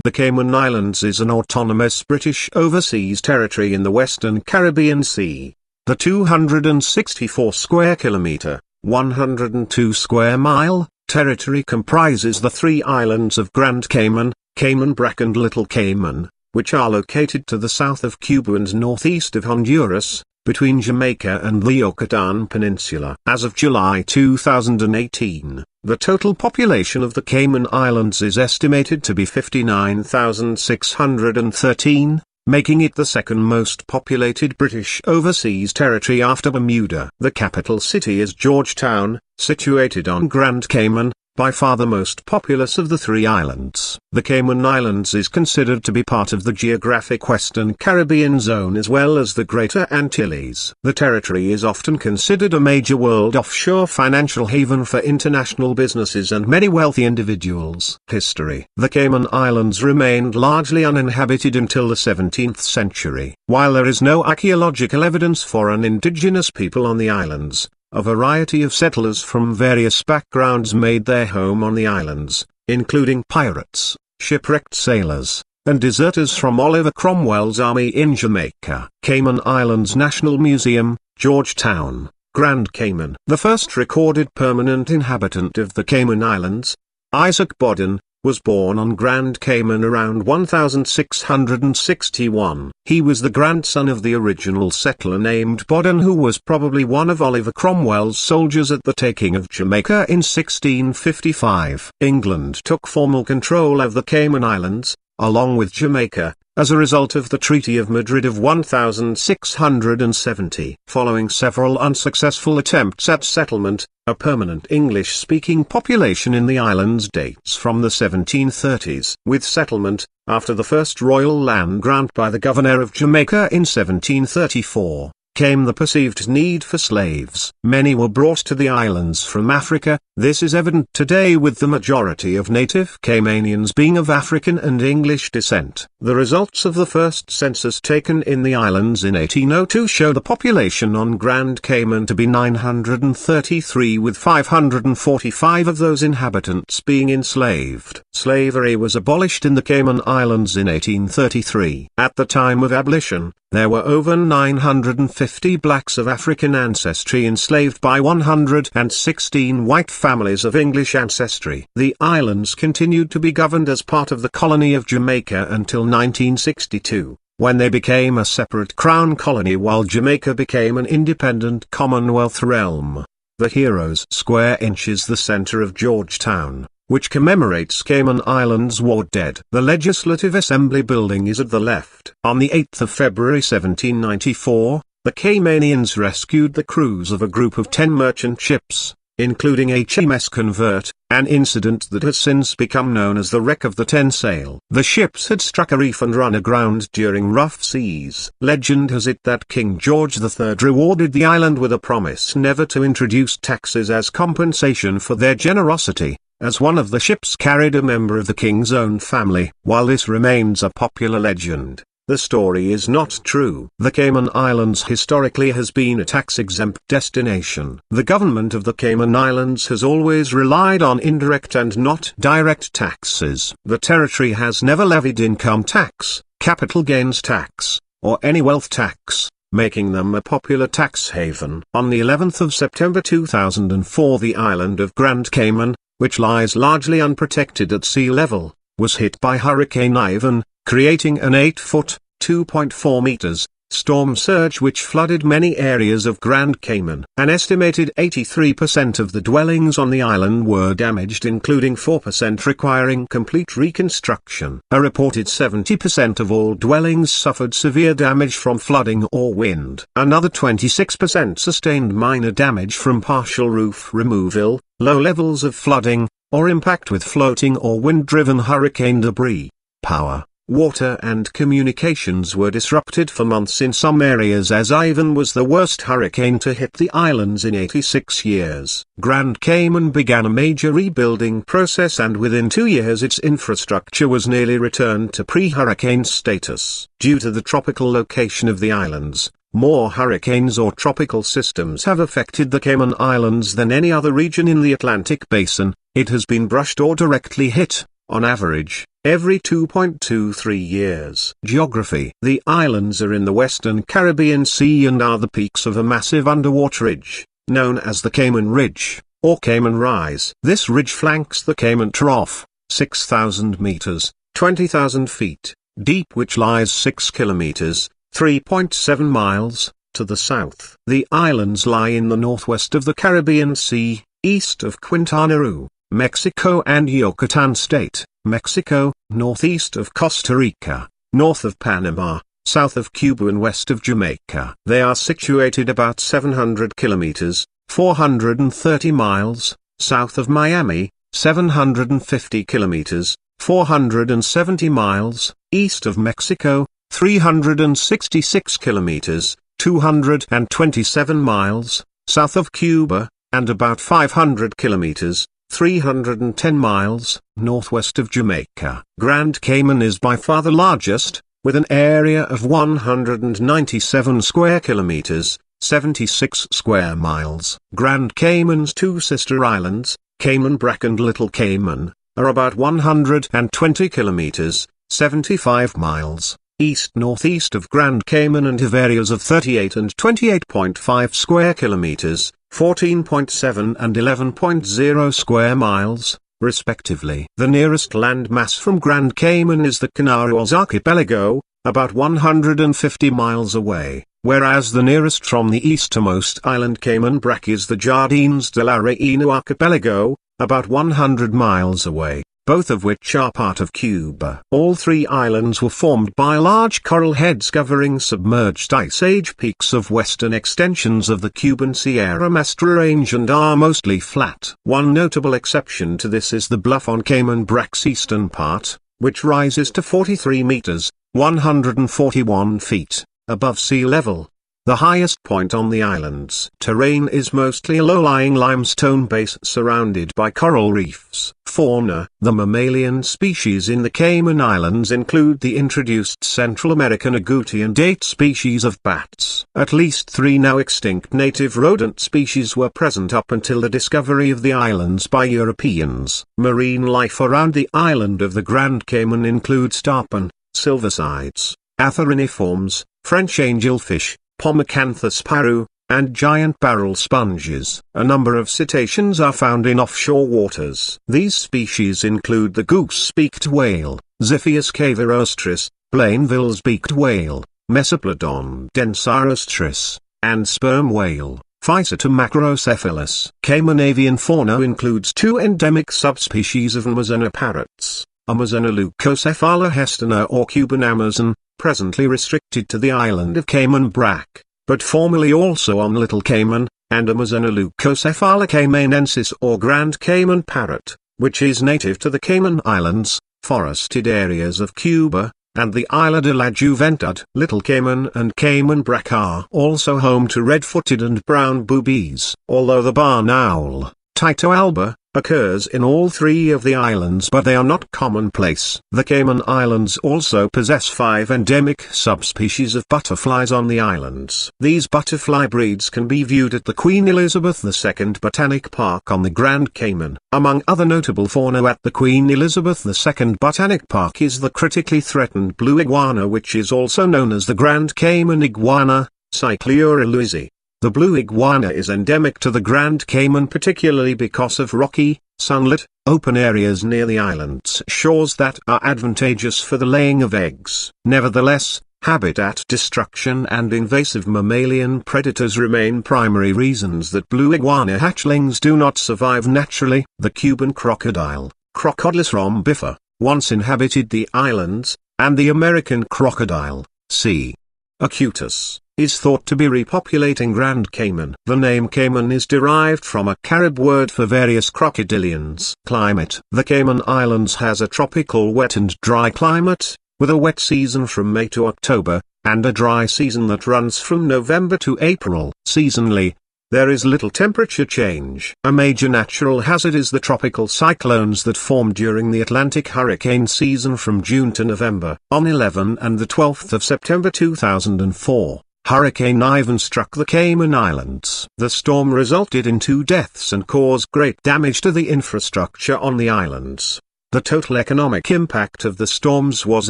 The Cayman Islands is an autonomous British overseas territory in the Western Caribbean Sea. The 264 square kilometre, 102 square mile, territory comprises the three islands of Grand Cayman, Cayman Brac and Little Cayman, which are located to the south of Cuba and northeast of Honduras, between Jamaica and the Yucatan Peninsula. As of July 2018, the total population of the Cayman Islands is estimated to be 59,613, making it the second most populated British overseas territory after Bermuda. The capital city is Georgetown, situated on Grand Cayman, by far the most populous of the three islands. The Cayman Islands is considered to be part of the geographic Western Caribbean zone as well as the Greater Antilles. The territory is often considered a major world offshore financial haven for international businesses and many wealthy individuals. History. The Cayman Islands remained largely uninhabited until the 17th century. While there is no archaeological evidence for an indigenous people on the islands, a variety of settlers from various backgrounds made their home on the islands, including pirates, shipwrecked sailors, and deserters from Oliver Cromwell's army in Jamaica. Cayman Islands National Museum, Georgetown, Grand Cayman. The first recorded permanent inhabitant of the Cayman Islands, Isaac Bodden, was born on Grand Cayman around 1661. He was the grandson of the original settler named Bodden, who was probably one of Oliver Cromwell's soldiers at the taking of Jamaica in 1655. England took formal control of the Cayman Islands, along with Jamaica, as a result of the Treaty of Madrid of 1670. Following several unsuccessful attempts at settlement, a permanent English-speaking population in the islands dates from the 1730s. With settlement, after the first royal land grant by the governor of Jamaica in 1734, came the perceived need for slaves. Many were brought to the islands from Africa. This is evident today with the majority of native Caymanians being of African and English descent. The results of the first census taken in the islands in 1802 show the population on Grand Cayman to be 933, with 545 of those inhabitants being enslaved. Slavery was abolished in the Cayman Islands in 1833. At the time of abolition, there were over 950 blacks of African ancestry enslaved by 116 white families of English ancestry. The islands continued to be governed as part of the colony of Jamaica until 1962, when they became a separate crown colony while Jamaica became an independent Commonwealth realm. The Heroes Square Inch is the center of Georgetown, which commemorates Cayman Islands war dead. The Legislative Assembly building is at the left. On the 8th of February 1794, the Caymanians rescued the crews of a group of 10 merchant ships, including HMS Convert, an incident that has since become known as the Wreck of the 10 Sail. The ships had struck a reef and run aground during rough seas. Legend has it that King George III rewarded the island with a promise never to introduce taxes as compensation for their generosity, as one of the ships carried a member of the king's own family. While this remains a popular legend, the story is not true. The Cayman Islands historically has been a tax-exempt destination. The government of the Cayman Islands has always relied on indirect and not direct taxes. The territory has never levied income tax, capital gains tax, or any wealth tax, making them a popular tax haven. On the 11th of September 2004, the island of Grand Cayman, which lies largely unprotected at sea level, was hit by Hurricane Ivan, creating an 8-foot (2.4 meters) storm surge which flooded many areas of Grand Cayman. An estimated 83% of the dwellings on the island were damaged, including 4% requiring complete reconstruction. A reported 70% of all dwellings suffered severe damage from flooding or wind. Another 26% sustained minor damage from partial roof removal, low levels of flooding, or impact with floating or wind-driven hurricane debris. Power, water and communications were disrupted for months in some areas as Ivan was the worst hurricane to hit the islands in 86 years. Grand Cayman began a major rebuilding process, and within 2 years its infrastructure was nearly returned to pre-hurricane status. Due to the tropical location of the islands, more hurricanes or tropical systems have affected the Cayman Islands than any other region in the Atlantic Basin. It has been brushed or directly hit on average, every 2.23 years. Geography. The islands are in the western Caribbean Sea and are the peaks of a massive underwater ridge, known as the Cayman Ridge, or Cayman Rise. This ridge flanks the Cayman Trough, 6,000 meters, 20,000 feet, deep, which lies 6 kilometers, 3.7 miles, to the south. The islands lie in the northwest of the Caribbean Sea, east of Quintana Roo, Mexico, and Yucatan State, Mexico, northeast of Costa Rica, north of Panama, south of Cuba, and west of Jamaica. They are situated about 700 kilometers, 430 miles, south of Miami, 750 kilometers, 470 miles, east of Mexico, 366 kilometers, 227 miles, south of Cuba, and about 500 kilometers, 310 miles, northwest of Jamaica. Grand Cayman is by far the largest, with an area of 197 square kilometers, 76 square miles. Grand Cayman's two sister islands, Cayman Brac and Little Cayman, are about 120 kilometers, 75 miles, east-northeast of Grand Cayman and have areas of 38 and 28.5 square kilometers, 14.7 and 11.0 square miles, respectively. The nearest landmass from Grand Cayman is the Canarines Archipelago, about 150 miles away, whereas the nearest from the easternmost island Cayman Brac is the Jardines de la Reina Archipelago, about 100 miles away, both of which are part of Cuba. All three islands were formed by large coral heads covering submerged ice age peaks of western extensions of the Cuban Sierra Maestra Range and are mostly flat. One notable exception to this is the bluff on Cayman Brac's eastern part, which rises to 43 meters, 141 feet, above sea level, the highest point on the island's terrain is mostly a low-lying limestone base surrounded by coral reefs. Fauna. The mammalian species in the Cayman Islands include the introduced Central American agouti and 8 species of bats. At least 3 now extinct native rodent species were present up until the discovery of the islands by Europeans. Marine life around the island of the Grand Cayman includes tarpon, silversides, atheriniforms, French angelfish, Pomacanthus paru, and giant barrel sponges. A number of cetaceans are found in offshore waters. These species include the goose-beaked whale, Ziphius cavirostris, Blainville's beaked whale, Mesoplodon densarostris, and sperm whale, Physeter macrocephalus. Cayman avian fauna includes 2 endemic subspecies of Amazona parrots, Amazona leucocephala hestona or Cuban Amazon, presently restricted to the island of Cayman Brac, but formerly also on Little Cayman, and Amazona leucocephala caymanensis or Grand Cayman parrot, which is native to the Cayman Islands, forested areas of Cuba, and the Isla de la Juventud. Little Cayman and Cayman Brac are also home to red-footed and brown boobies. Although the barn owl, Tyto alba, occurs in all 3 of the islands, but they are not commonplace. The Cayman Islands also possess 5 endemic subspecies of butterflies on the islands. These butterfly breeds can be viewed at the Queen Elizabeth II Botanic Park on the Grand Cayman. Among other notable fauna at the Queen Elizabeth II Botanic Park is the critically threatened blue iguana, which is also known as the Grand Cayman iguana, Cycleura louisi. The blue iguana is endemic to the Grand Cayman particularly because of rocky, sunlit, open areas near the island's shores that are advantageous for the laying of eggs. Nevertheless, habitat destruction and invasive mammalian predators remain primary reasons that blue iguana hatchlings do not survive naturally. The Cuban crocodile, Crocodylus rhombifer, once inhabited the islands, and the American crocodile, C. acutus, is thought to be repopulating Grand Cayman. The name Cayman is derived from a Carib word for various crocodilians. Climate. The Cayman Islands has a tropical wet and dry climate, with a wet season from May to October, and a dry season that runs from November to April. Seasonally, there is little temperature change. A major natural hazard is the tropical cyclones that form during the Atlantic hurricane season from June to November. On 11 and the 12th of September 2004, Hurricane Ivan struck the Cayman Islands. The storm resulted in 2 deaths and caused great damage to the infrastructure on the islands. The total economic impact of the storms was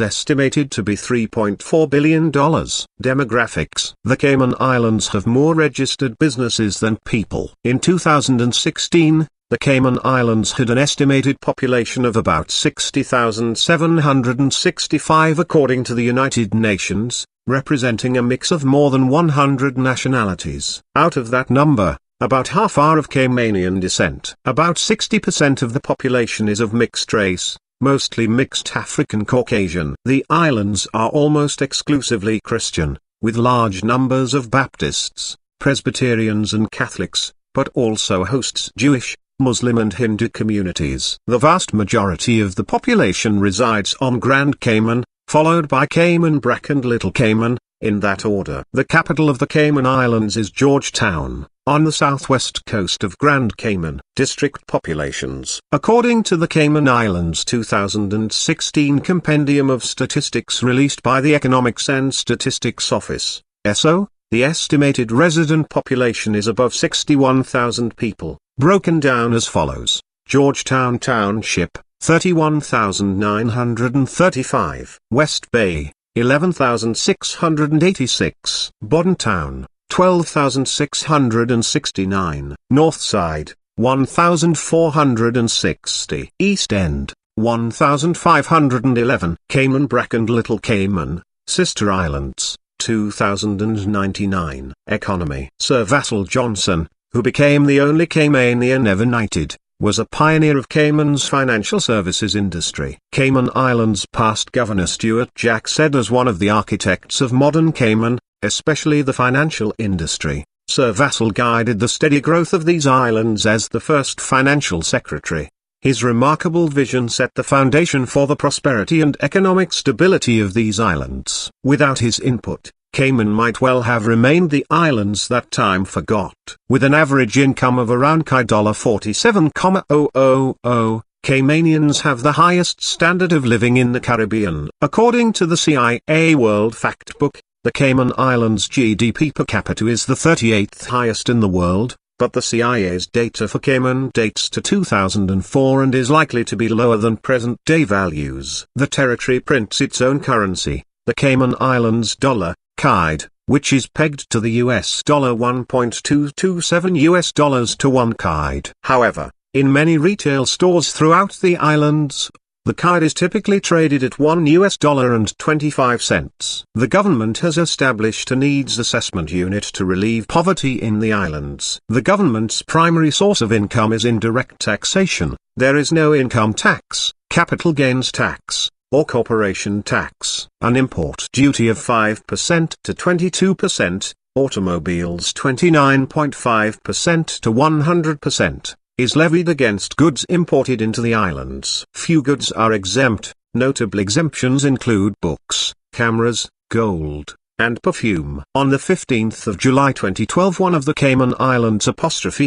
estimated to be $3.4 billion. Demographics: the Cayman Islands have more registered businesses than people. In 2016, the Cayman Islands had an estimated population of about 60,765 according to the United Nations, representing a mix of more than 100 nationalities. Out of that number, about half are of Caymanian descent. About 60% of the population is of mixed race, mostly mixed African-Caucasian. The islands are almost exclusively Christian, with large numbers of Baptists, Presbyterians and Catholics, but also hosts Jewish, Muslim and Hindu communities. The vast majority of the population resides on Grand Cayman, followed by Cayman Brac and Little Cayman, in that order. The capital of the Cayman Islands is Georgetown, on the southwest coast of Grand Cayman. District populations. According to the Cayman Islands 2016 Compendium of Statistics released by the Economics and Statistics Office, ESO, the estimated resident population is above 61,000 people, broken down as follows: Georgetown Township, 31,935. West Bay, 11,686. Boddentown, 12,669. North Side, 1,460. East End, 1,511. Cayman Brac and Little Cayman, Sister Islands, 2,099. Economy. Sir Vassal Johnson, who became the only Caymanian ever knighted, was a pioneer of Cayman's financial services industry. Cayman Islands past Governor Stuart Jack said as one of the architects of modern Cayman, especially the financial industry, Sir Vassal guided the steady growth of these islands as the first financial secretary. His remarkable vision set the foundation for the prosperity and economic stability of these islands. Without his input, Cayman might well have remained the islands that time forgot. With an average income of around $47,000, Caymanians have the highest standard of living in the Caribbean. According to the CIA World Factbook, the Cayman Islands GDP per capita is the 38th highest in the world, but the CIA's data for Cayman dates to 2004 and is likely to be lower than present-day values. The territory prints its own currency, the Cayman Islands dollar, CAID, which is pegged to the US dollar 1.227 US dollars to one CAID. However, in many retail stores throughout the islands, the CAID is typically traded at $1.25. The government has established a needs assessment unit to relieve poverty in the islands. The government's primary source of income is indirect taxation. There is no income tax, capital gains tax, or corporation tax. An import duty of 5% to 22%, automobiles 29.5% to 100%, is levied against goods imported into the islands. Few goods are exempt. Notable exemptions include books, cameras, gold, and perfume. On the 15th of July 2012, one of the Cayman Islands'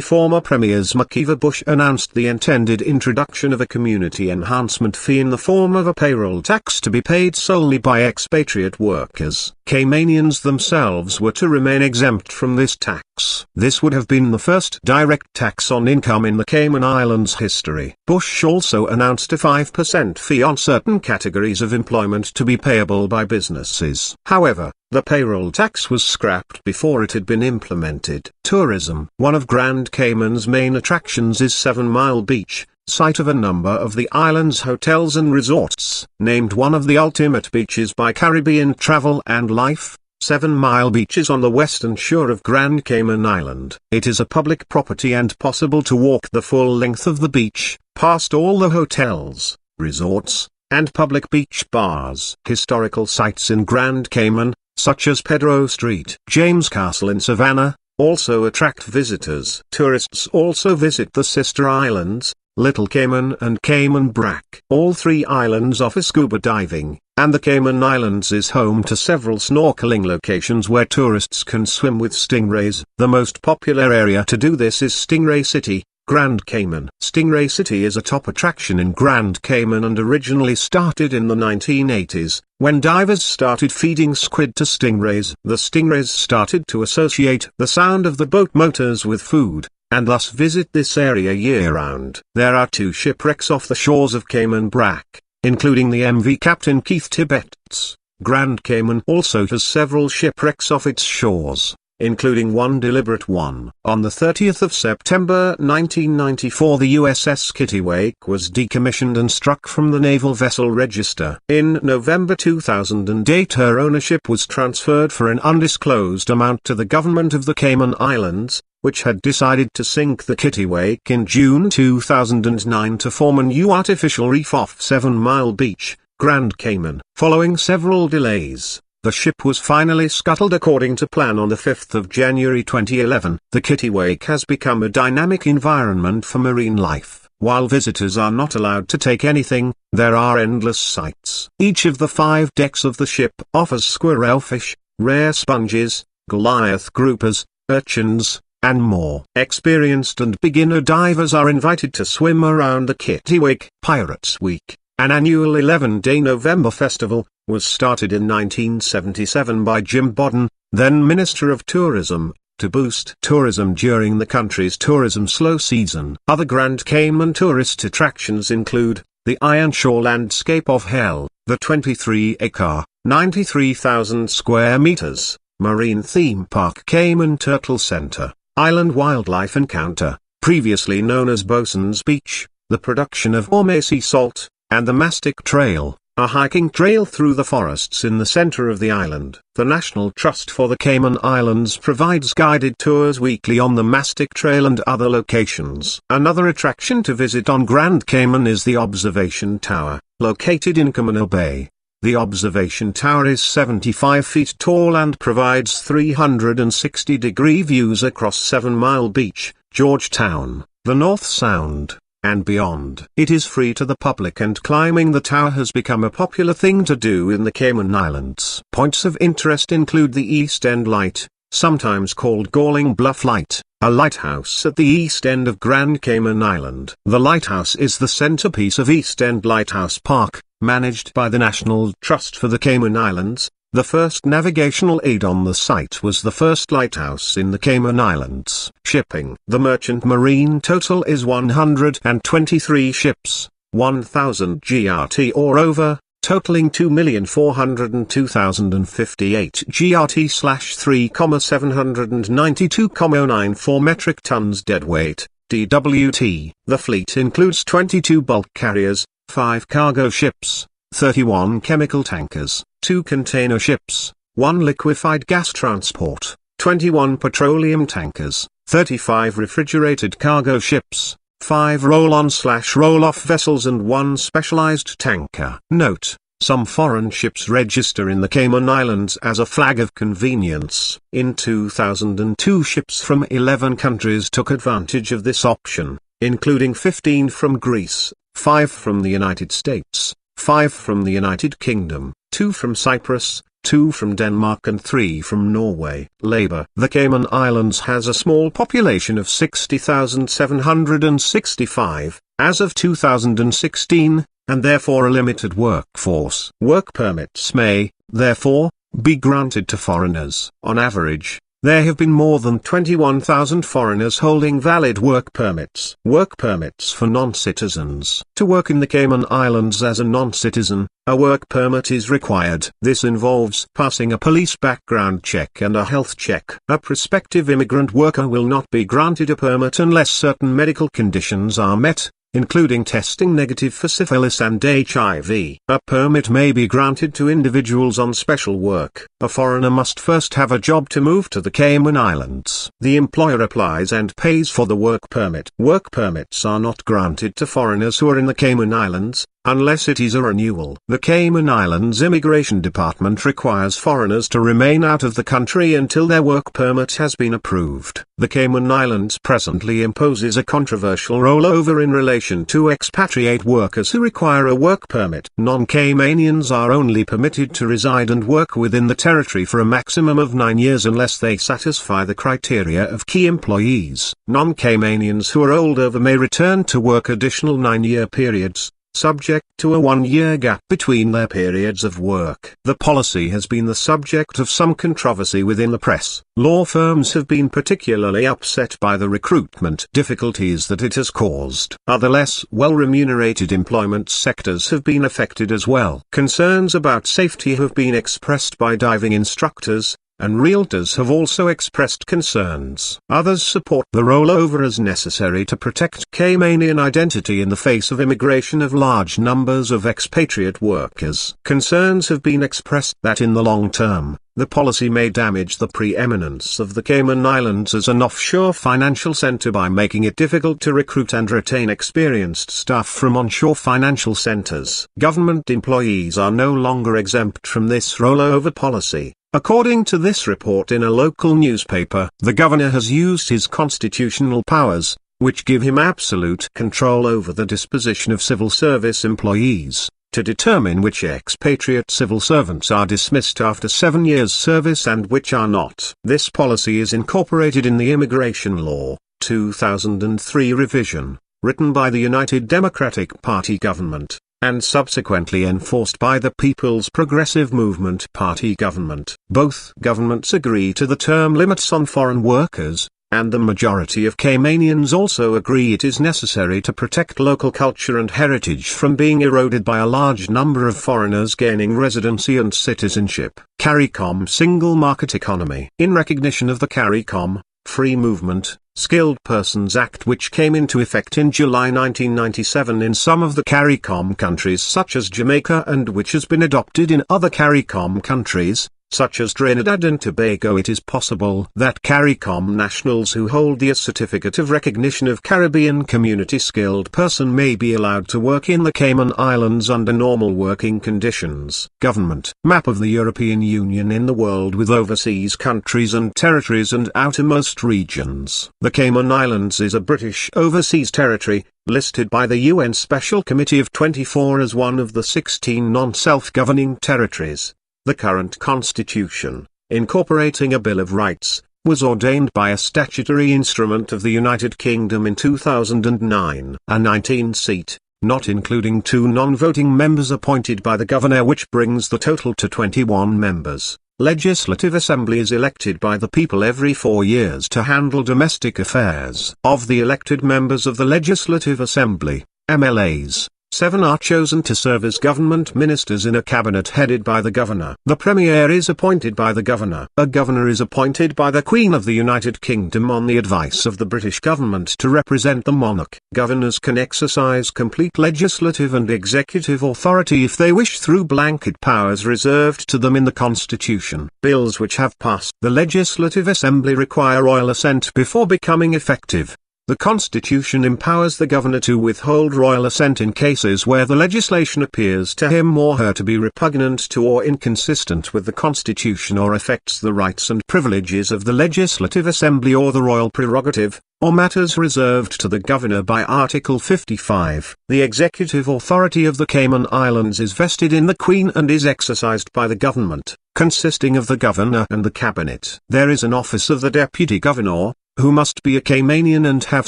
former premiers Makiva Bush announced the intended introduction of a community enhancement fee in the form of a payroll tax to be paid solely by expatriate workers. Caymanians themselves were to remain exempt from this tax. This would have been the first direct tax on income in the Cayman Islands' history. Bush also announced a 5% fee on certain categories of employment to be payable by businesses. However, the payroll tax was scrapped before it had been implemented. Tourism. One of Grand Cayman's main attractions is 7 Mile Beach, site of a number of the island's hotels and resorts. Named one of the ultimate beaches by Caribbean Travel and Life, 7 Mile Beach is on the western shore of Grand Cayman Island. It is a public property and possible to walk the full length of the beach, past all the hotels, resorts, and public beach bars. Historical sites in Grand Cayman, such as Pedro Street, James Castle in Savannah, also attract visitors. Tourists also visit the sister islands, Little Cayman and Cayman Brac. All three islands offer scuba diving, and the Cayman Islands is home to several snorkeling locations where tourists can swim with stingrays. The most popular area to do this is Stingray City, Grand Cayman. Stingray City is a top attraction in Grand Cayman and originally started in the 1980s, when divers started feeding squid to stingrays. The stingrays started to associate the sound of the boat motors with food, and thus visit this area year-round. There are 2 shipwrecks off the shores of Cayman Brac, including the MV Captain Keith Tibbetts. Grand Cayman also has several shipwrecks off its shores, including one deliberate one. On the 30th of September 1994, the USS Kittiwake was decommissioned and struck from the Naval Vessel Register. In November 2008, her ownership was transferred for an undisclosed amount to the government of the Cayman Islands, which had decided to sink the Kittiwake in June 2009 to form a new artificial reef off 7 Mile Beach, Grand Cayman. Following several delays, the ship was finally scuttled according to plan on the 5th of January 2011. The Kittiwake has become a dynamic environment for marine life. While visitors are not allowed to take anything, there are endless sights. Each of the 5 decks of the ship offers squirrelfish, rare sponges, Goliath groupers, urchins, and more. Experienced and beginner divers are invited to swim around the Kittiwake. Pirates Week, an annual 11-day November festival, was started in 1977 by Jim Bodden, then Minister of Tourism, to boost tourism during the country's tourism slow season. Other Grand Cayman tourist attractions include the Iron Shore Landscape of Hell, the 23-acre, 93,000 square meters, marine theme park Cayman Turtle Center, Island Wildlife Encounter, previously known as Bosun's Beach, the production of gourmet sea salt, and the Mastic Trail, a hiking trail through the forests in the center of the island. The National Trust for the Cayman Islands provides guided tours weekly on the Mastic Trail and other locations. Another attraction to visit on Grand Cayman is the Observation Tower, located in Camino Bay. The observation tower is 75 feet tall and provides 360-degree views across 7 Mile Beach, Georgetown, the North Sound, and beyond. It is free to the public and climbing the tower has become a popular thing to do in the Cayman Islands. Points of interest include the East End Light, sometimes called Galling Bluff Light, a lighthouse at the east end of Grand Cayman Island. The lighthouse is the centerpiece of East End Lighthouse Park, managed by the National Trust for the Cayman Islands. The first navigational aid on the site was the first lighthouse in the Cayman Islands. Shipping. The merchant marine total is 123 ships, 1,000 GRT or over, totaling 2,402,058 GRT/3,792,094 metric tons deadweight, DWT. The fleet includes 22 bulk carriers, 5 cargo ships, 31 chemical tankers, 2 container ships, 1 liquefied gas transport, 21 petroleum tankers, 35 refrigerated cargo ships, 5 roll-on/roll-off vessels and 1 specialized tanker. Note: some foreign ships register in the Cayman Islands as a flag of convenience. In 2002, ships from 11 countries took advantage of this option, including 15 from Greece, 5 from the United States, 5 from the United Kingdom, 2 from Cyprus, 2 from Denmark and 3 from Norway. Labor. The Cayman Islands has a small population of 60,765, as of 2016, and therefore a limited workforce. Work permits may, therefore, be granted to foreigners. On average, there have been more than 21,000 foreigners holding valid work permits. Work permits for non-citizens. To work in the Cayman Islands as a non-citizen, a work permit is required. This involves passing a police background check and a health check. A prospective immigrant worker will not be granted a permit unless certain medical conditions are met, including testing negative for syphilis and HIV. A permit may be granted to individuals on special work. A foreigner must first have a job to move to the Cayman Islands. The employer applies and pays for the work permit. Work permits are not granted to foreigners who are in the Cayman Islands, unless it is a renewal. The Cayman Islands Immigration Department requires foreigners to remain out of the country until their work permit has been approved. The Cayman Islands presently imposes a controversial rollover in relation to expatriate workers who require a work permit. Non-Caymanians are only permitted to reside and work within the territory for a maximum of 9 years unless they satisfy the criteria of key employees. Non-Caymanians who are older may return to work additional 9-year periods, subject to a 1-year gap between their periods of work. The policy has been the subject of some controversy within the press. Law firms have been particularly upset by the recruitment difficulties that it has caused. Other less well-remunerated employment sectors have been affected as well. Concerns about safety have been expressed by diving instructors, and realtors have also expressed concerns. Others support the rollover as necessary to protect Caymanian identity in the face of immigration of large numbers of expatriate workers. Concerns have been expressed that in the long term, the policy may damage the preeminence of the Cayman Islands as an offshore financial center by making it difficult to recruit and retain experienced staff from onshore financial centers. Government employees are no longer exempt from this rollover policy. According to this report in a local newspaper, the governor has used his constitutional powers, which give him absolute control over the disposition of civil service employees, to determine which expatriate civil servants are dismissed after 7 years' service and which are not. This policy is incorporated in the Immigration Law, 2003 revision, written by the United Democratic Party government, and subsequently enforced by the People's Progressive Movement Party government. Both governments agree to the term limits on foreign workers, and the majority of Caymanians also agree it is necessary to protect local culture and heritage from being eroded by a large number of foreigners gaining residency and citizenship. CARICOM Single Market Economy. In recognition of the CARICOM, Free Movement, Skilled Persons Act, which came into effect in July 1997 in some of the CARICOM countries such as Jamaica and which has been adopted in other CARICOM countries, such as Trinidad and Tobago, it is possible that CARICOM nationals who hold the Certificate of Recognition of Caribbean Community Skilled Person may be allowed to work in the Cayman Islands under normal working conditions. Government map of the European Union in the world with overseas countries and territories and outermost regions. The Cayman Islands is a British overseas territory, listed by the UN Special Committee of 24 as one of the 16 non-self-governing territories. The current constitution, incorporating a Bill of Rights, was ordained by a statutory instrument of the United Kingdom in 2009. A 19-seat, not including 2 non-voting members appointed by the governor, which brings the total to 21 members. Legislative Assembly is elected by the people every 4 years to handle domestic affairs. Of the elected members of the Legislative Assembly, MLAs, 7 are chosen to serve as government ministers in a cabinet headed by the governor. The premier is appointed by the governor. A governor is appointed by the Queen of the United Kingdom on the advice of the British government to represent the monarch. Governors can exercise complete legislative and executive authority if they wish through blanket powers reserved to them in the Constitution. Bills which have passed the Legislative Assembly require royal assent before becoming effective. The Constitution empowers the governor to withhold royal assent in cases where the legislation appears to him or her to be repugnant to or inconsistent with the Constitution or affects the rights and privileges of the Legislative Assembly or the royal prerogative, or matters reserved to the governor by Article 55. The executive authority of the Cayman Islands is vested in the Queen and is exercised by the government, consisting of the governor and the cabinet. There is an office of the deputy governor, who must be a Caymanian and have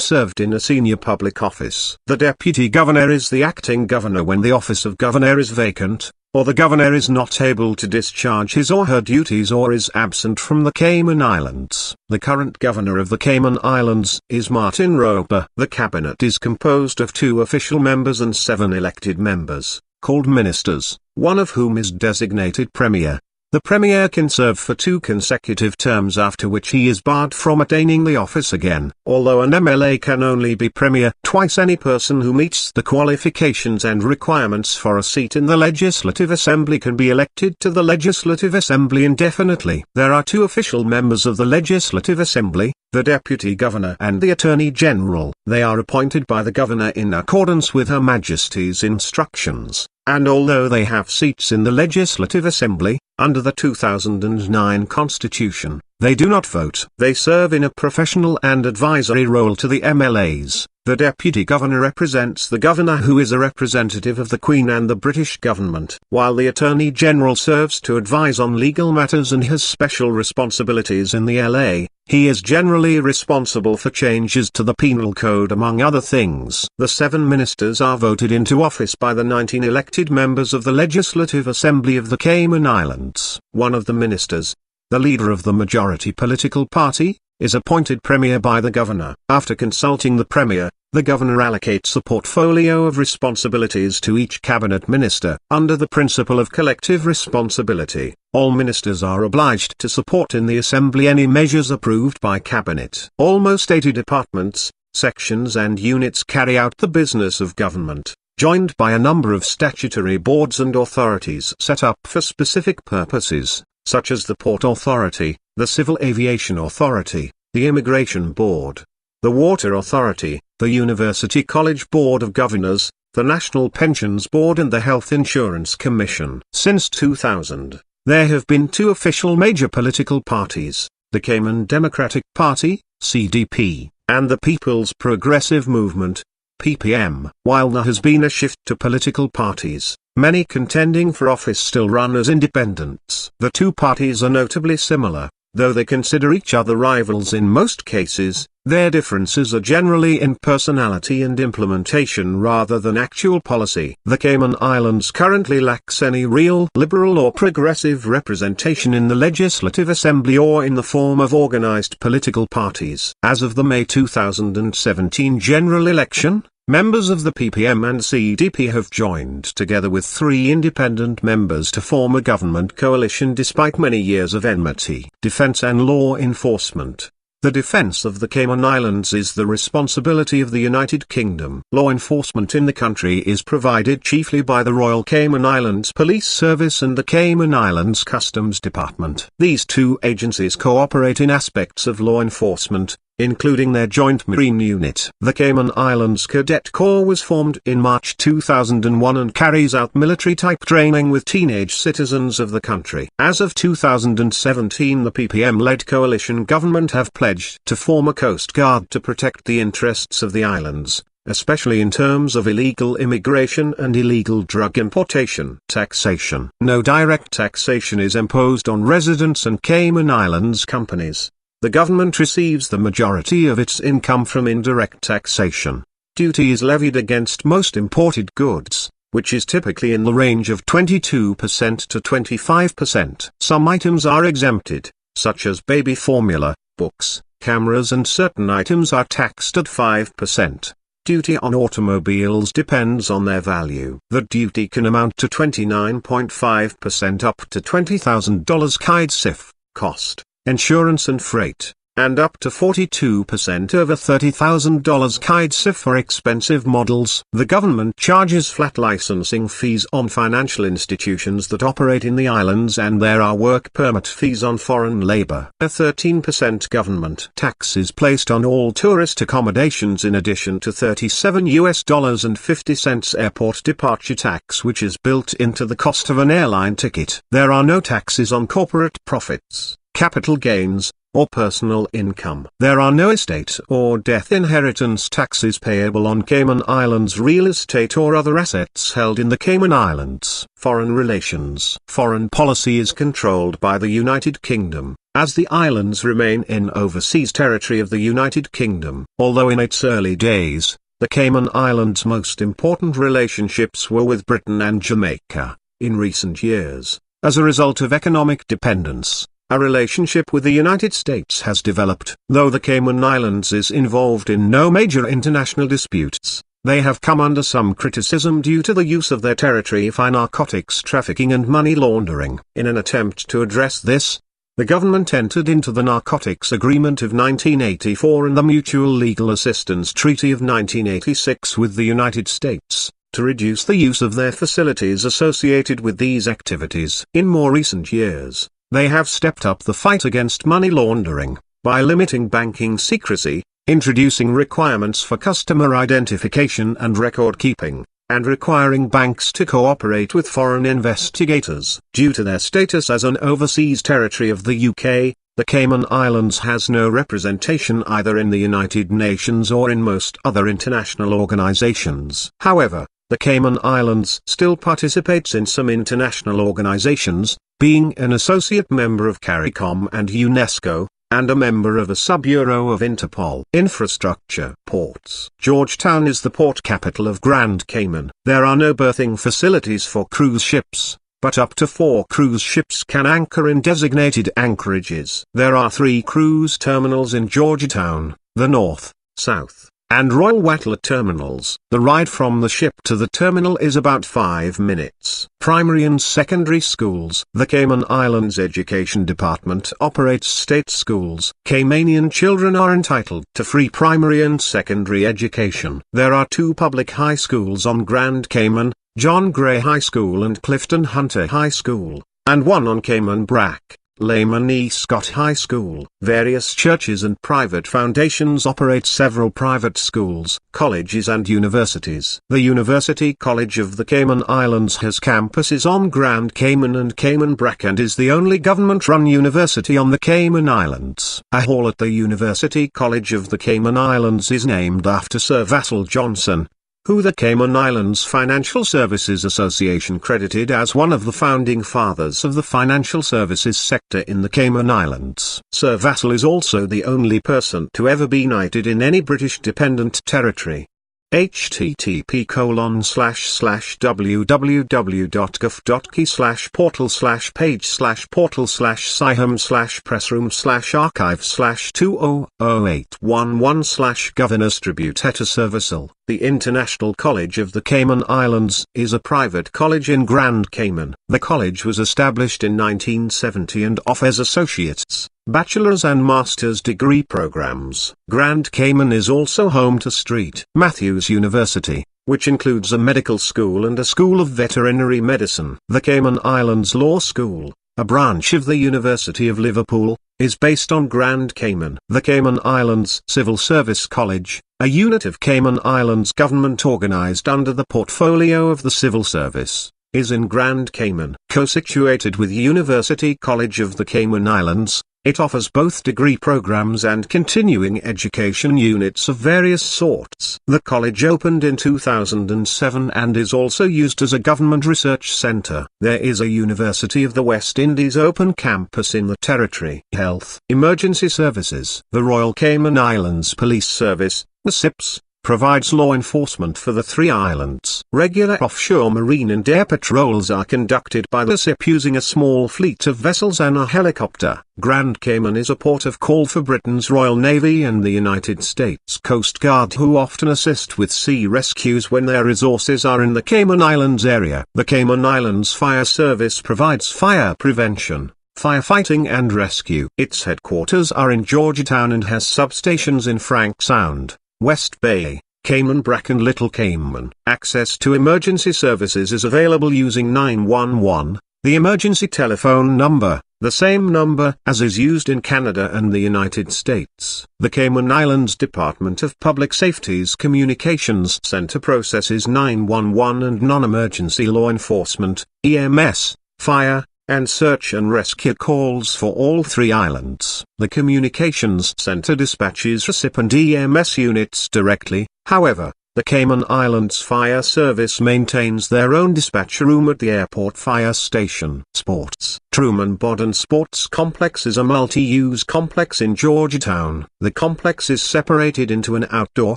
served in a senior public office. The deputy governor is the acting governor when the office of governor is vacant, or the governor is not able to discharge his or her duties or is absent from the Cayman Islands. The current governor of the Cayman Islands is Martin Roper. The cabinet is composed of 2 official members and 7 elected members, called ministers, one of whom is designated premier. The premier can serve for 2 consecutive terms, after which he is barred from attaining the office again. Although an MLA can only be premier twice, any person who meets the qualifications and requirements for a seat in the Legislative Assembly can be elected to the Legislative Assembly indefinitely. There are 2 official members of the Legislative Assembly, the Deputy Governor and the Attorney General. They are appointed by the Governor in accordance with Her Majesty's instructions, and although they have seats in the Legislative Assembly, under the 2009 Constitution, they do not vote. They serve in a professional and advisory role to the MLAs. The Deputy Governor represents the Governor, who is a representative of the Queen and the British government, while the Attorney General serves to advise on legal matters and has special responsibilities in the LA. He is generally responsible for changes to the penal code among other things. The 7 ministers are voted into office by the 19 elected members of the Legislative Assembly of the Cayman Islands. One of the ministers, the leader of the majority political party, is appointed premier by the governor. After consulting the premier, the governor allocates a portfolio of responsibilities to each cabinet minister. Under the principle of collective responsibility, all ministers are obliged to support in the assembly any measures approved by cabinet. Almost 80 departments, sections and units carry out the business of government, joined by a number of statutory boards and authorities set up for specific purposes, such as the Port Authority, the Civil Aviation Authority, the Immigration Board, the Water Authority, the University College Board of Governors, the National Pensions Board and the Health Insurance Commission. Since 2000, there have been 2 official major political parties, the Cayman Democratic Party, CDP, and the People's Progressive Movement, PPM. While there has been a shift to political parties, many contending for office still run as independents. The 2 parties are notably similar, though they consider each other rivals in most cases. Their differences are generally in personality and implementation rather than actual policy. The Cayman Islands currently lacks any real liberal or progressive representation in the Legislative Assembly or in the form of organized political parties. As of the May 2017 general election, members of the PPM and CDP have joined together with 3 independent members to form a government coalition despite many years of enmity. Defense and law enforcement. The defense of the Cayman Islands is the responsibility of the United Kingdom. Law enforcement in the country is provided chiefly by the Royal Cayman Islands Police Service and the Cayman Islands Customs Department. These 2 agencies cooperate in aspects of law enforcement, including their joint marine unit. The Cayman Islands Cadet Corps was formed in March 2001 and carries out military-type training with teenage citizens of the country. As of 2017, the PPM-led coalition government have pledged to form a coast guard to protect the interests of the islands, especially in terms of illegal immigration and illegal drug importation. Taxation. No direct taxation is imposed on residents and Cayman Islands companies. The government receives the majority of its income from indirect taxation. Duty is levied against most imported goods, which is typically in the range of 22% to 25%. Some items are exempted, such as baby formula, books, cameras, and certain items are taxed at 5%. Duty on automobiles depends on their value. The duty can amount to 29.5% up to $20,000 KIDSIF, cost, insurance and freight, and up to 42% over $30,000 KIDSIF for expensive models. The government charges flat licensing fees on financial institutions that operate in the islands, and there are work permit fees on foreign labor. A 13% government tax is placed on all tourist accommodations in addition to $37.50 airport departure tax, which is built into the cost of an airline ticket. There are no taxes on corporate profits, capital gains, or personal income. There are no estate or death inheritance taxes payable on Cayman Islands real estate or other assets held in the Cayman Islands. Foreign relations. Foreign policy is controlled by the United Kingdom, as the islands remain in overseas territory of the United Kingdom. Although in its early days, the Cayman Islands' most important relationships were with Britain and Jamaica, in recent years, as a result of economic dependence, a relationship with the United States has developed. Though the Cayman Islands is involved in no major international disputes, they have come under some criticism due to the use of their territory for narcotics trafficking and money laundering. In an attempt to address this, the government entered into the Narcotics Agreement of 1984 and the Mutual Legal Assistance Treaty of 1986 with the United States, to reduce the use of their facilities associated with these activities. In more recent years, they have stepped up the fight against money laundering, by limiting banking secrecy, introducing requirements for customer identification and record keeping, and requiring banks to cooperate with foreign investigators. Due to their status as an overseas territory of the UK, the Cayman Islands has no representation either in the United Nations or in most other international organizations. However, the Cayman Islands still participates in some international organizations, being an associate member of CARICOM and UNESCO, and a member of a sub-bureau of Interpol. Infrastructure. Ports. Georgetown is the port capital of Grand Cayman. There are no berthing facilities for cruise ships, but up to 4 cruise ships can anchor in designated anchorages. There are 3 cruise terminals in Georgetown, the North, South, and Royal Wattle terminals. The ride from the ship to the terminal is about 5 minutes. Primary and secondary schools. The Cayman Islands Education Department operates state schools. Caymanian children are entitled to free primary and secondary education. There are 2 public high schools on Grand Cayman, John Gray High School and Clifton Hunter High School, and 1 on Cayman Brac, Layman E. Scott High School. Various churches and private foundations operate several private schools, colleges and universities. The University College of the Cayman Islands has campuses on Grand Cayman and Cayman Brac and is the only government-run university on the Cayman Islands. A hall at the University College of the Cayman Islands is named after Sir Vassall Johnson, who the Cayman Islands Financial Services Association credited as one of the founding fathers of the financial services sector in the Cayman Islands. Sir Vassall is also the only person to ever be knighted in any British dependent territory. http://www.gov.key/portal/page/portal/siham/pressroom/archive/200811/governor's-tribute-et-servicial. The International College of the Cayman Islands is a private college in Grand Cayman. The college was established in 1970 and offers associates, bachelor's and master's degree programs. Grand Cayman is also home to St. Matthew's University, which includes a medical school and a school of veterinary medicine. The Cayman Islands Law School, a branch of the University of Liverpool, is based on Grand Cayman. The Cayman Islands Civil Service College, a unit of Cayman Islands government organized under the portfolio of the Civil Service, is in Grand Cayman. Co-situated with University College of the Cayman Islands, it offers both degree programs and continuing education units of various sorts. The college opened in 2007 and is also used as a government research center. There is a University of the West Indies open campus in the territory. Health. Emergency services. The Royal Cayman Islands Police Service, the SIPS, provides law enforcement for the 3 islands. Regular offshore marine and air patrols are conducted by the SIP using a small fleet of vessels and a helicopter. Grand Cayman is a port of call for Britain's Royal Navy and the United States Coast Guard, who often assist with sea rescues when their resources are in the Cayman Islands area. The Cayman Islands Fire Service provides fire prevention, firefighting and rescue. Its headquarters are in Georgetown and has substations in Frank Sound, West Bay, Cayman Brac and Little Cayman. Access to emergency services is available using 911, the emergency telephone number, the same number as is used in Canada and the United States. The Cayman Islands Department of Public Safety's Communications Center processes 911 and non-emergency law enforcement, EMS, fire, and search and rescue calls for all 3 islands. The Communications Center dispatches SIP and EMS units directly. However, the Cayman Islands Fire Service maintains their own dispatch room at the airport fire station. Sports. Truman Bodden Sports Complex is a multi-use complex in Georgetown. The complex is separated into an outdoor,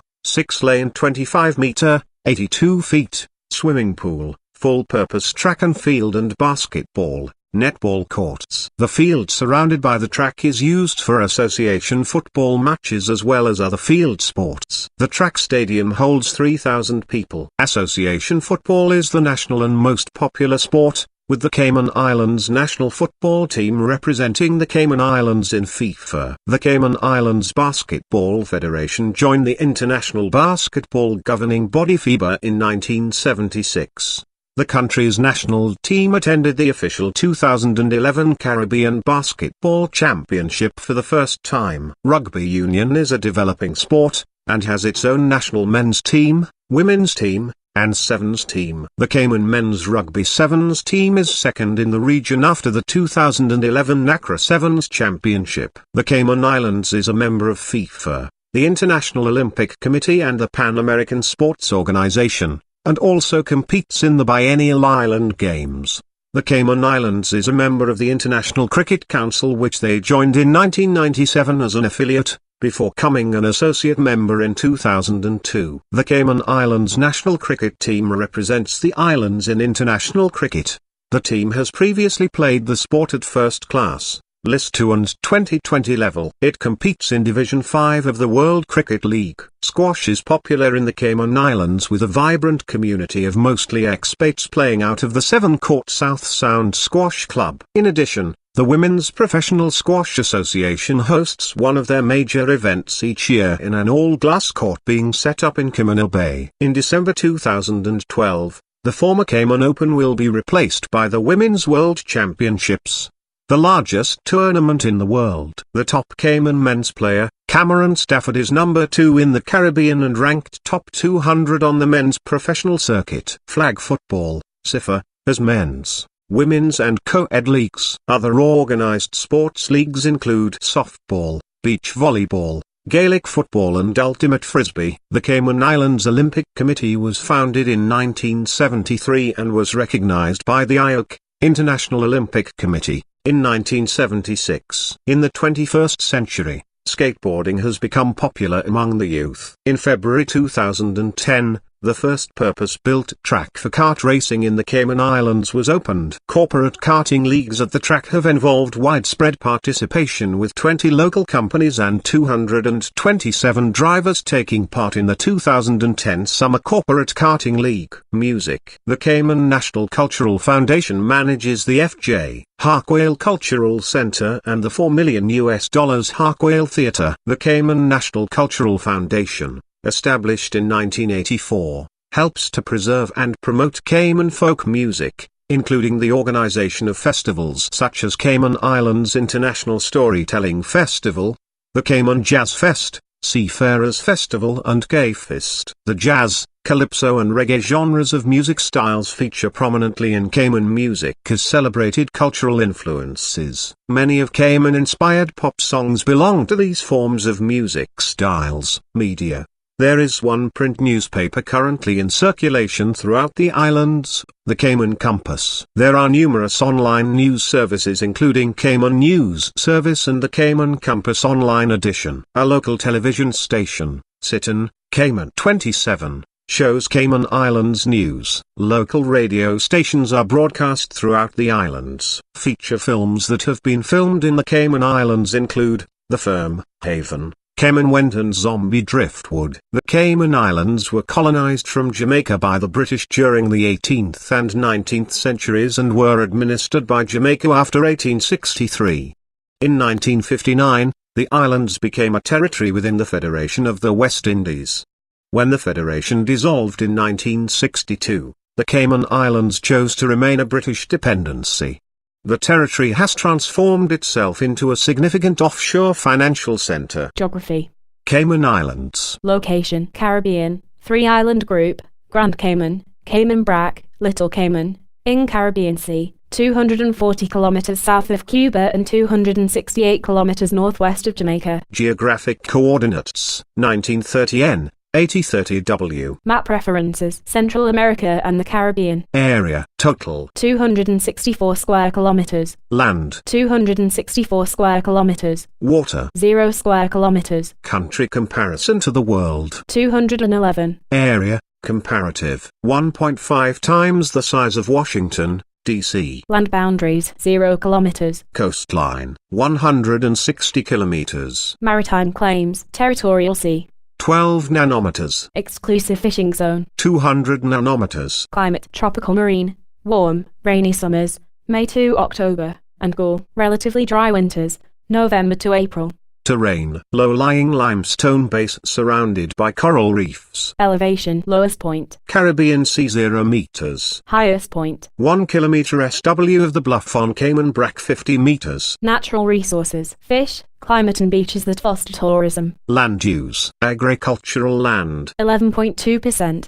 6-lane 25-meter, 82 feet, swimming pool, full-purpose track and field and basketball, netball courts. The field surrounded by the track is used for association football matches as well as other field sports. The track stadium holds 3,000 people. Association football is the national and most popular sport, with the Cayman Islands national football team representing the Cayman Islands in FIFA. The Cayman Islands Basketball Federation joined the international basketball governing body FIBA in 1976. The country's national team attended the official 2011 Caribbean Basketball Championship for the first time. Rugby union is a developing sport, and has its own national men's team, women's team, and sevens team. The Cayman men's rugby sevens team is second in the region after the 2011 NACRA Sevens Championship. The Cayman Islands is a member of FIFA, the International Olympic Committee and the Pan American Sports Organization, and also competes in the biennial Island Games. The Cayman Islands is a member of the International Cricket Council, which they joined in 1997 as an affiliate, before becoming an associate member in 2002. The Cayman Islands national cricket team represents the islands in international cricket. The team has previously played the sport at first class, List 2 and 2020 level. It competes in Division 5 of the World Cricket League. Squash is popular in the Cayman Islands with a vibrant community of mostly expats playing out of the 7-court South Sound Squash Club. In addition, the Women's Professional Squash Association hosts one of their major events each year in an all-glass court being set up in Cayman Bay. In December 2012, the former Cayman Open will be replaced by the Women's World Championships, the largest tournament in the world. The top Cayman men's player, Cameron Stafford, is number 2 in the Caribbean and ranked top 200 on the men's professional circuit. Flag football, CIFA, has men's, women's and co-ed leagues. Other organized sports leagues include softball, beach volleyball, Gaelic football and ultimate frisbee. The Cayman Islands Olympic Committee was founded in 1973 and was recognized by the IOC, International Olympic Committee, in 1976. In the 21st century, skateboarding has become popular among the youth. In February 2010, the first purpose-built track for kart racing in the Cayman Islands was opened. Corporate karting leagues at the track have involved widespread participation, with 20 local companies and 227 drivers taking part in the 2010 Summer Corporate Karting League. Music. The Cayman National Cultural Foundation manages the F.J. Harquail Cultural Center and the $4 million Harquail Theater. The Cayman National Cultural Foundation, established in 1984, helps to preserve and promote Cayman folk music, including the organization of festivals such as Cayman Islands International Storytelling Festival, the Cayman Jazz Fest, Seafarers Festival and Gay Fest. The jazz, calypso and reggae genres of music styles feature prominently in Cayman music as celebrated cultural influences. Many of Cayman-inspired pop songs belong to these forms of music styles. Media. There is one print newspaper currently in circulation throughout the islands, the Cayman Compass. There are numerous online news services including Cayman News Service and the Cayman Compass Online Edition. A local television station, Sitan, Cayman 27, shows Cayman Islands news. Local radio stations are broadcast throughout the islands. Feature films that have been filmed in the Cayman Islands include The Firm, Haven, Cayman Went and Zombie Driftwood. The Cayman Islands were colonized from Jamaica by the British during the 18th and 19th centuries and were administered by Jamaica after 1863. In 1959, the islands became a territory within the Federation of the West Indies. When the Federation dissolved in 1962, the Cayman Islands chose to remain a British dependency. The territory has transformed itself into a significant offshore financial center. Geography. Cayman Islands. Location: Caribbean, 3-island group, Grand Cayman, Cayman Brac, Little Cayman, in Caribbean Sea, 240 kilometers south of Cuba and 268 kilometers northwest of Jamaica. Geographic coordinates: 1930 N, 8030 W. Map references: Central America and the Caribbean. Area, total: 264 square kilometers. Land: 264 square kilometers. Water: 0 square kilometers. Country comparison to the world: 211. Area, comparative: 1.5 times the size of Washington, D.C. Land boundaries: 0 kilometers. Coastline: 160 kilometers. Maritime claims: Territorial sea, 12 nanometers. Exclusive fishing zone, 200 nanometers. Climate: tropical marine, warm, rainy summers, May to October, and cool, relatively dry winters, November to April. Terrain: low-lying limestone base surrounded by coral reefs. Elevation: lowest point, Caribbean Sea 0 meters. highest point, 1 kilometer SW of the bluff on Cayman Brac 50 meters. Natural resources: fish, climate and beaches that foster tourism. Land use: agricultural land, 11.2%,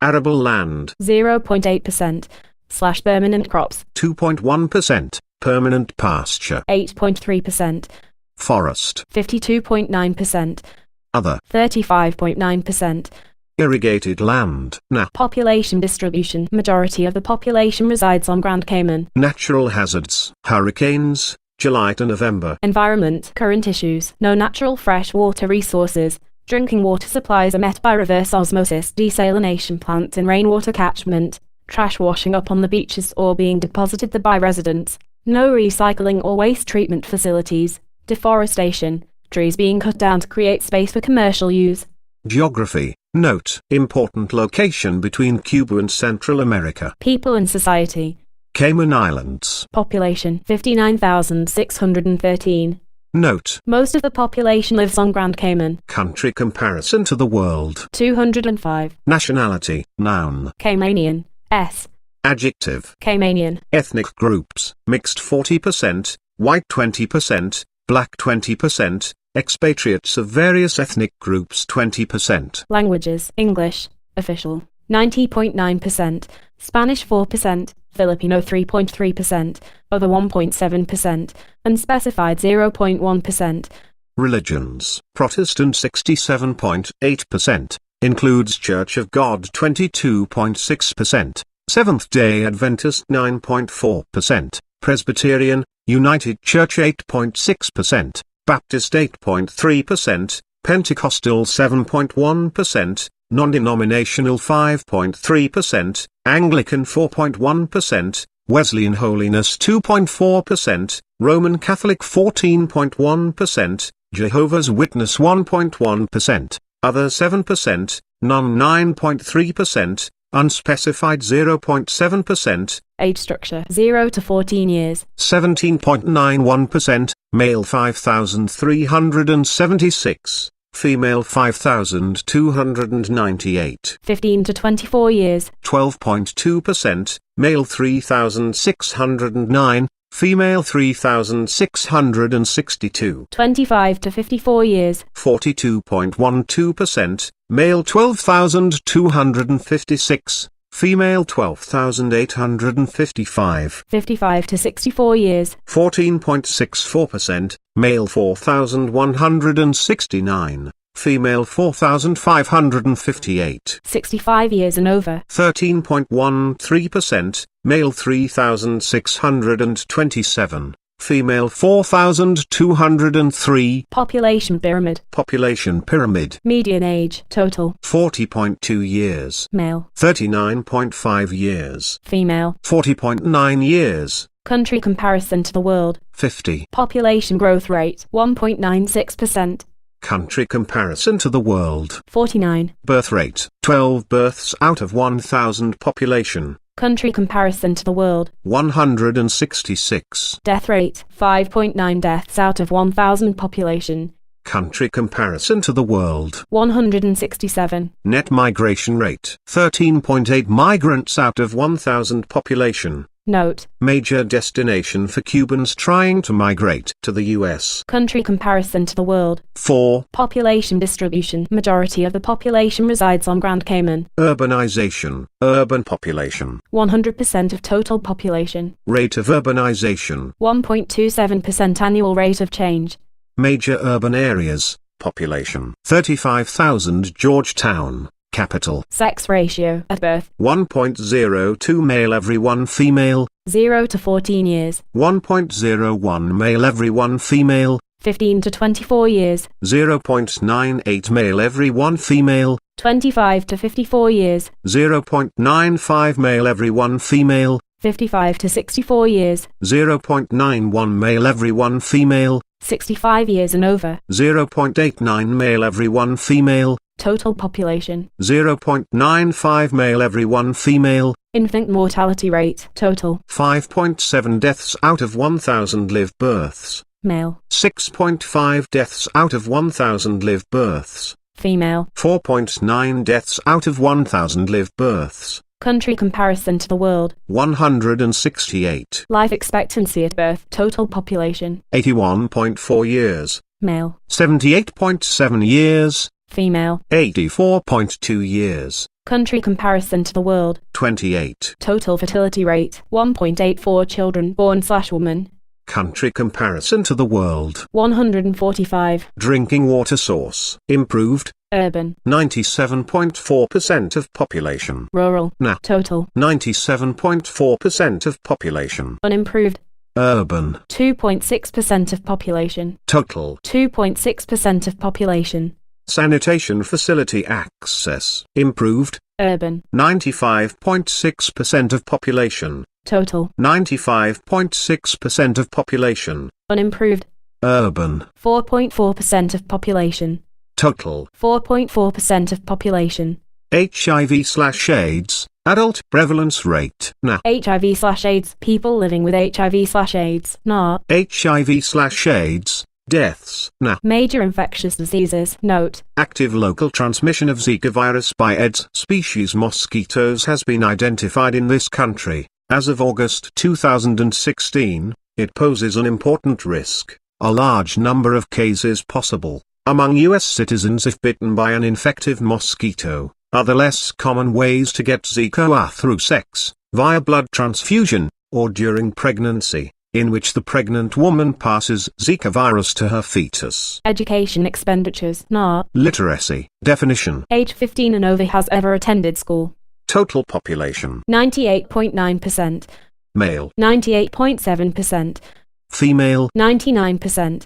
arable land, 0.8%, / permanent crops, 2.1%, permanent pasture, 8.3%, forest, 52.9%, other, 35.9%, Irrigated land. Population distribution. Majority of the population resides on Grand Cayman. Natural hazards. Hurricanes, July to November. Environment. Current issues. No natural fresh water resources. Drinking water supplies are met by reverse osmosis, desalination plants and rainwater catchment. Trash washing up on the beaches or being deposited there by residents. No recycling or waste treatment facilities. Deforestation. Trees being cut down to create space for commercial use. Geography. Note: important location between Cuba and Central America. People and society. Cayman Islands. Population 59,613. Note: Most of the population lives on Grand Cayman. country comparison to the world. 205. Nationality. Noun. Caymanian. S. Adjective. Caymanian. Ethnic groups. Mixed 40%, white 20%, black 20%, expatriates of various ethnic groups 20%. Languages. English. Official. 90.9%. Spanish 4%. Filipino 3.3%. Other 1.7%. Unspecified 0.1%. Religions. Protestant 67.8%. Includes Church of God 22.6%. Seventh-day Adventist 9.4%. Presbyterian, United Church 8.6%. Baptist 8.3%, Pentecostal 7.1%, Non-denominational 5.3%, Anglican 4.1%, Wesleyan Holiness 2.4%, Roman Catholic 14.1%, Jehovah's Witness 1.1%, Other 7%, None 9.3%, Unspecified 0.7%. Age structure 0 to 14 years. 17.91%, male 5,376, female 5,298. 15 to 24 years. 12.2%, male 3,609, female 3,662. 25 to 54 years. 42.12%, male 12,256, female 12,855. 55 to 64 years. 14.64%, male 4,169, female 4,558. 65 years and over. 13.13%, male 3,627, female 4,203. Population pyramid. Population pyramid. Median age, total. 40.2 years. Male. 39.5 years. Female. 40.9 years. Country comparison to the world. 50. Population growth rate, 1.96%. Country comparison to the world. 49. Birth rate, 12 births out of 1,000 population. Country comparison to the world. 166. Death rate, 5.9 deaths out of 1,000 population. Country comparison to the world. 167. Net migration rate, 13.8 migrants out of 1,000 population. Note. Major destination for Cubans trying to migrate to the U.S. Country comparison to the world. 4. Population distribution. Majority of the population resides on Grand Cayman. Urbanization. Urban population. 100% of total population. Rate of urbanization. 1.27% annual rate of change. Major urban areas. Population. 35,000 Georgetown. Capital. Sex ratio at birth. 1.02 male every 1 female. 0 to 14 years. 1.01 male every 1 female. 15 to 24 years. 0.98 male every 1 female. 25 to 54 years. 0.95 male every 1 female. 55 to 64 years. 0.91 male every 1 female. 65 years and over. 0.89 male every 1 female. Total population. 0.95 male every 1 female. Infant mortality rate, total. 5.7 deaths out of 1,000 live births. Male. 6.5 deaths out of 1,000 live births. Female. 4.9 deaths out of 1,000 live births. Country comparison to the world. 168. Life expectancy at birth, total population. 81.4 years. Male. 78.7 years. Female. 84.2 years. Country comparison to the world. 28. Total fertility rate, 1.84 children born/woman. Country comparison to the world. 145. Drinking water source, improved, Urban. 97.4% of population. Rural. Na. Total. 97.4% of population. Unimproved. Urban. 2.6% of population. Total. 2.6% of population. Sanitation facility access. Improved. Urban. 95.6% of population. Total. 95.6% of population. Unimproved. Urban. 4.4% of population. Total. 4.4% of population. HIV/AIDS. Adult prevalence rate. Na. HIV/AIDS. People living with HIV/AIDS. Na. HIV/AIDS. Deaths. Na. Major infectious diseases. Note. Active local transmission of Zika virus by Aedes species mosquitoes has been identified in this country. As of August 2016, it poses an important risk. A large number of cases possible among U.S. citizens if bitten by an infective mosquito. Other less common ways to get Zika are through sex, via blood transfusion, or during pregnancy, in which the pregnant woman passes Zika virus to her fetus. Education expenditures. Na. Literacy. Definition. Age 15 and over has ever attended school. Total population. 98.9%. Male. 98.7%. Female. 99%.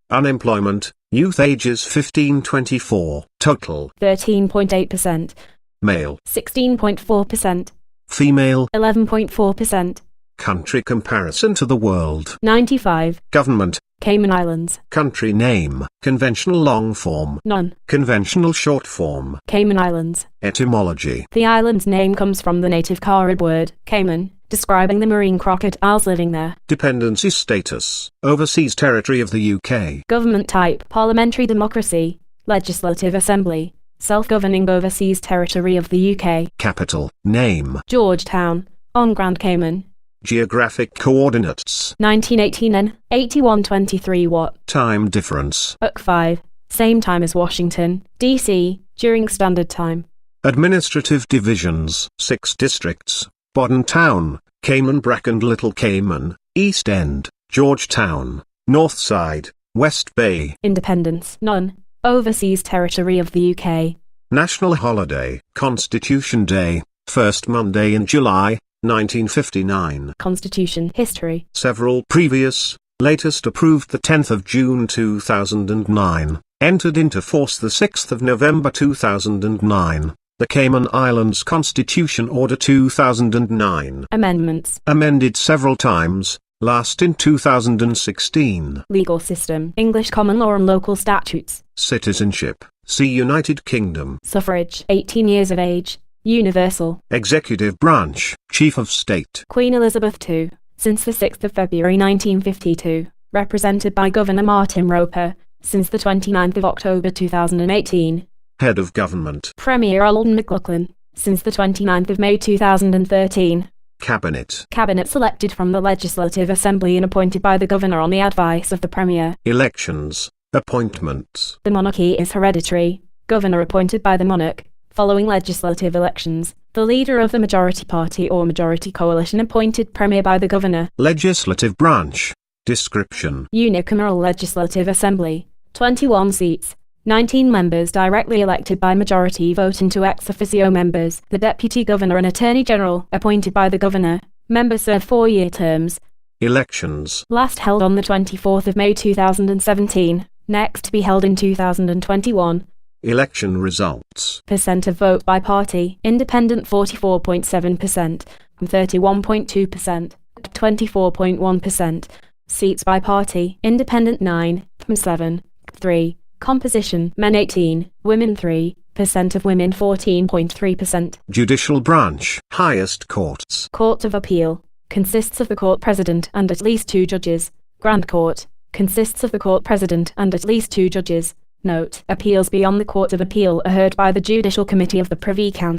Unemployment. Youth ages 15-24. Total. 13.8%. Male. 16.4%. Female. 11.4%. Country comparison to the world. 95. Government. Cayman Islands. Country name. Conventional long form. None. Conventional short form. Cayman Islands. Etymology. The island's name comes from the native Carib word, Cayman, describing the marine crocodiles living there. Dependency status. Overseas territory of the UK. Government type. Parliamentary democracy. Legislative assembly. Self-governing overseas territory of the UK. Capital. Name. Georgetown. On Grand Cayman. Geographic coordinates. 1918 N. 8123 Watt. Time difference. UK 5. Same time as Washington, D.C., during standard time. Administrative divisions. 6 districts. Bodden Town, Cayman Brac and Little Cayman, East End, Georgetown, North Side, West Bay. Independence. None. Overseas territory of the UK. National holiday. Constitution Day, first Monday in July, 1959. Constitution. History. Several previous, latest approved the 10th of June 2009, entered into force the 6th of November 2009. The Cayman Islands Constitution Order 2009. Amendments. Amended several times, last in 2016. Legal system. English common law and local statutes. Citizenship. See United Kingdom. Suffrage. 18 years of age. Universal. Executive branch. Chief of State. Queen Elizabeth II. Since the 6th of February 1952. Represented by Governor Martin Roper. Since the 29th of October 2018. Head of Government. Premier Alden McLaughlin. Since the 29th of May 2013. Cabinet. Cabinet selected from the Legislative Assembly and appointed by the Governor on the advice of the Premier. Elections. Appointments. The monarchy is hereditary. Governor appointed by the monarch. Following legislative elections, the leader of the majority party or majority coalition appointed Premier by the Governor. Legislative branch. Description. Unicameral Legislative Assembly. 21 seats. 19 members directly elected by majority vote into ex officio members. The Deputy Governor and Attorney General, appointed by the Governor. Members serve 4-year terms. Elections. Last held on the 24th of May 2017. Next to be held in 2021. Election results. Percent of vote by party. Independent 44.7%. 31.2%. 24.1%. Seats by party. Independent 9. 7. 3. Composition. Men 18. Women 3. Percent of women 14.3%. Judicial branch. Highest courts. Court of Appeal. Consists of the court president and at least 2 judges. Grand Court. Consists of the court president and at least 2 judges. Note: appeals beyond the Court of Appeal are heard by the Judicial Committee of the Privy Council.